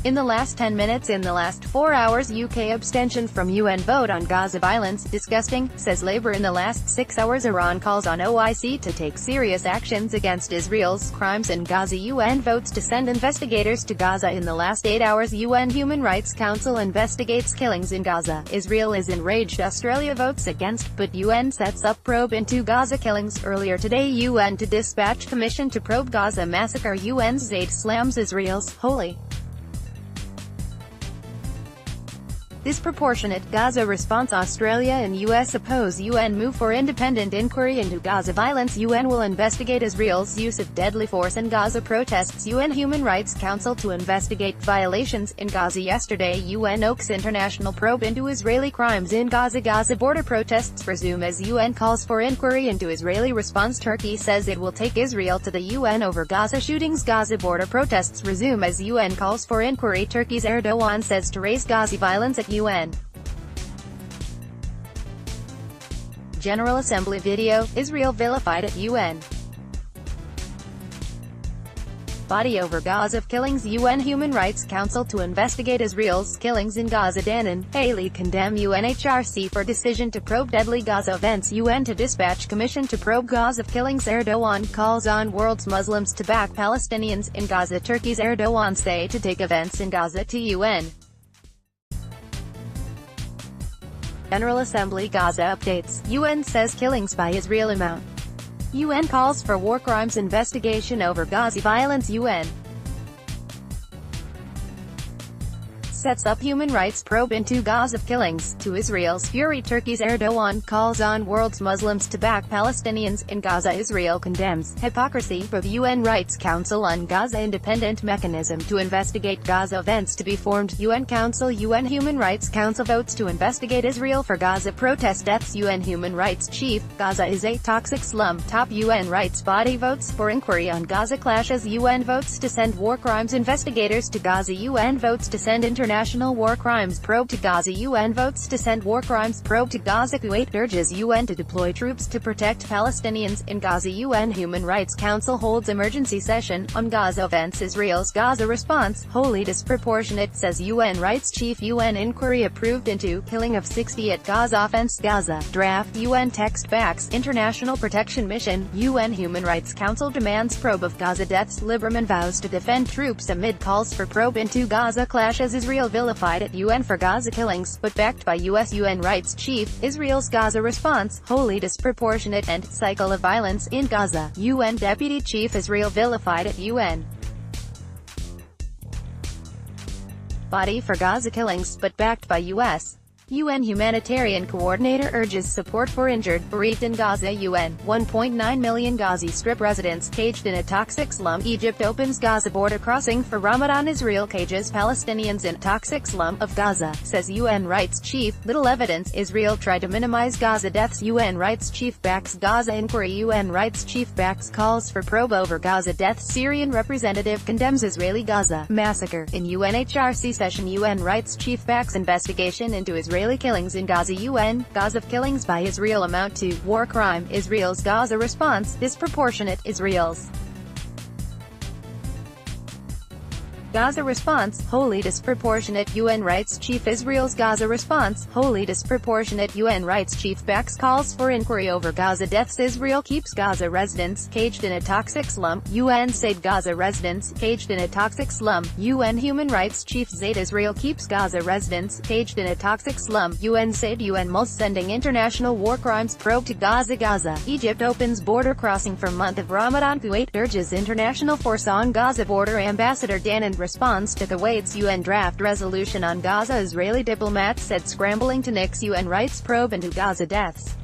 In the last 10 minutes in the last 4 hours UK abstention from UN vote on Gaza violence, disgusting, says Labour. In the last 6 hours Iran calls on OIC to take serious actions against Israel's crimes and Gaza UN votes to send investigators to Gaza. In the last 8 hours UN Human Rights Council investigates killings in Gaza. Israel is enraged. Australia votes against, but UN sets up probe into Gaza killings. Earlier today UN to dispatch commission to probe Gaza massacre. UN's Zeid slams Israel's holy disproportionate Gaza response. Australia and US oppose UN move for independent inquiry into Gaza violence. UN will investigate Israel's use of deadly force in Gaza protests. UN Human Rights Council to investigate violations in Gaza. Yesterday UN opens international probe into Israeli crimes in Gaza. Gaza border protests resume as UN calls for inquiry into Israeli response. Turkey says it will take Israel to the UN over Gaza shootings. Gaza border protests resume as UN calls for inquiry. Turkey's Erdogan says to raise Gaza violence at UN General Assembly. Video, Israel vilified at UN body over Gaza killings. UN Human Rights Council to investigate Israel's killings in Gaza. Dan and Haley condemn UNHRC for decision to probe deadly Gaza events. UN to dispatch commission to probe Gaza killings. Erdogan calls on world's Muslims to back Palestinians in Gaza. Turkey's Erdogan say to take events in Gaza to UN General Assembly. Gaza updates. UN says killings by Israel amount. UN calls for war crimes investigation over Gaza violence. UN sets up human rights probe into Gaza killings. To Israel's fury, Turkey's Erdogan calls on world's Muslims to back Palestinians in Gaza. Israel condemns hypocrisy of UN Rights Council on Gaza. Independent mechanism to investigate Gaza events to be formed. UN Council. UN Human Rights Council votes to investigate Israel for Gaza protest deaths. UN Human Rights Chief, Gaza is a toxic slum. Top UN rights body votes for inquiry on Gaza clashes. UN votes to send war crimes investigators to Gaza. UN votes to send international war crimes probe to Gaza. UN votes to send war crimes probe to Gaza. Kuwait urges UN to deploy troops to protect Palestinians in Gaza. UN Human Rights Council holds emergency session on Gaza events. Israel's Gaza response, wholly disproportionate, says UN Rights Chief. UN inquiry approved into killing of 60 at Gaza. Offense Gaza. Draft UN text backs international protection mission. UN Human Rights Council demands probe of Gaza deaths. Lieberman vows to defend troops amid calls for probe into Gaza clashes. Israel vilified at UN for Gaza killings, but backed by US UN Rights Chief. Israel's Gaza response, wholly disproportionate and cycle of violence in Gaza. UN Deputy Chief. Israel vilified at UN body for Gaza killings, but backed by US UN humanitarian coordinator urges support for injured, bereaved in Gaza. UN 1.9 million Gaza Strip residents caged in a toxic slum. Egypt opens Gaza border crossing for Ramadan. Israel cages Palestinians in toxic slum of Gaza, says UN Rights Chief. Little evidence. Israel tried to minimize Gaza deaths. UN Rights Chief backs Gaza inquiry. UN Rights Chief backs calls for probe over Gaza deaths. Syrian representative condemns Israeli Gaza massacre. In UNHRC session, UN Rights Chief backs investigation into Israeli killings in Gaza. UN Gaza killings by Israel amount to war crime. Israel's Gaza response, disproportionate. Israel's Gaza response, wholly disproportionate. UN Rights Chief. Israel's Gaza response, wholly disproportionate. UN Rights Chief backs calls for inquiry over Gaza deaths. Israel keeps Gaza residents caged in a toxic slum. UN Zeid Gaza residents caged in a toxic slum. UN Human Rights Chief Zeid. Israel keeps Gaza residents caged in a toxic slum. UN Zeid. UN Mos sending international war crimes probe to Gaza. Gaza. Egypt opens border crossing for month of Ramadan. Kuwait urges international force on Gaza border. Ambassador Dan responds to Kuwait's UN draft resolution on Gaza. Israeli diplomats said scrambling to nix UN rights probe into Gaza deaths.